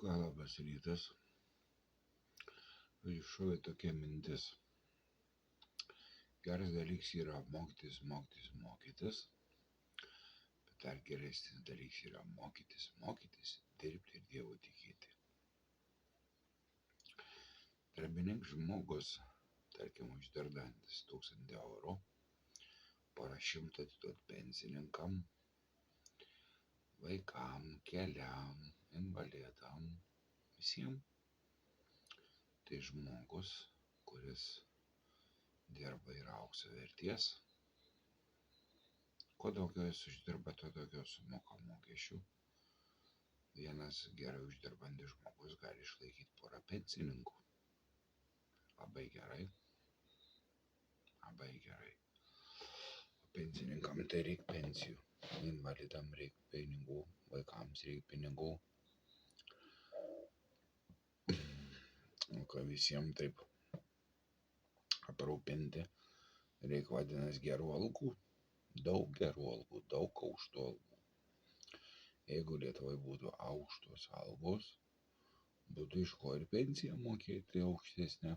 Labas rytas. Iššovė tokia mintis. Geras dalykas yra mokytis, bet dar geresnis dalykas yra mokytis, dirbti ir Dievu tikėti. Darbininkas žmogus, tarkim, uždirbantis 1000 eurų, porą šimtų atiduot pensininkam, vaikam, keliam, invalidam, visiems. Tai žmogus, kuris dirba ir aukso verties. Kuo daugiau jis uždirba, tuo daugiau sumoka mokesčių. Vienas gerai uždirbantis žmogus gali išlaikyti porą pensininkų. Labai gerai. O pensininkam tai reikia pensijų. Invalidam reikia pinigų, vaikams reikia pinigų. O ką visiems taip aprūpinti, reikia vadinasi gerų algų, daug gerų algų, daug aukštų algų. Jeigu Lietuvoje būtų aukštos algos, būtų iš ko ir pensiją mokėti aukštesnę,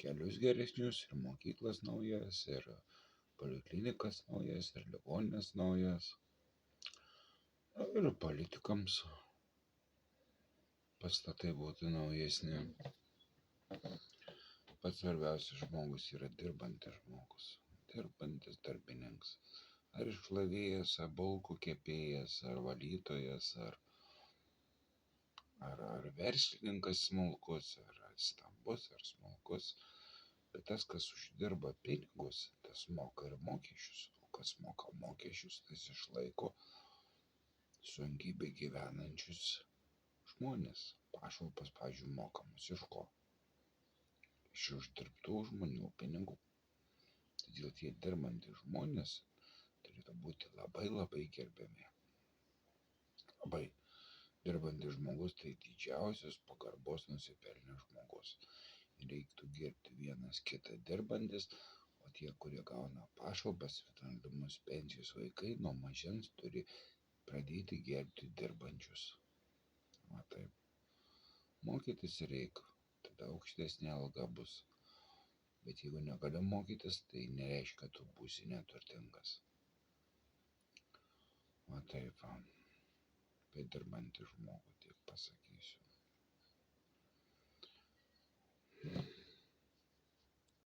kelius geresnius, ir mokyklas naujas, ir poliklinikas naujas, ir ligoninės naujas, ir politikams pastatai būtų naujesni. Pats svarbiausias žmogus yra dirbantis žmogus, dirbantis darbininkas. Ar išlavėjas, ar bulkų kepėjas, ar valytojas, ar verslininkas smulkus, ar stambus, ar smulkus. Bet tas, kas uždirba pinigus, tas moka ir mokesčius. O kas moka mokesčius, tas išlaiko sunkiai begyvenančius žmonės. Pašalpas, pavyzdžiui, mokamos iš ko? Iš uždirbtų žmonių pinigų. Todėl tie dirbantys žmonės turėtų būti labai gerbiami. Labai dirbantis žmogus tai didžiausios pagarbos nusipelnęs žmogus. Reiktų gerbti vienas kitą dirbantis, o tie, kurie gauna pašalpas, vidurinius pensijos vaikai, nuo mažens turi pradėti gerbti dirbančius. Va taip. Mokytis reikia, tada aukštesnė alga bus. Bet jeigu negali mokytis, tai nereiškia, kad tu būsi neturtingas. Va taip, apie dirbantį žmogų tiek pasakysiu.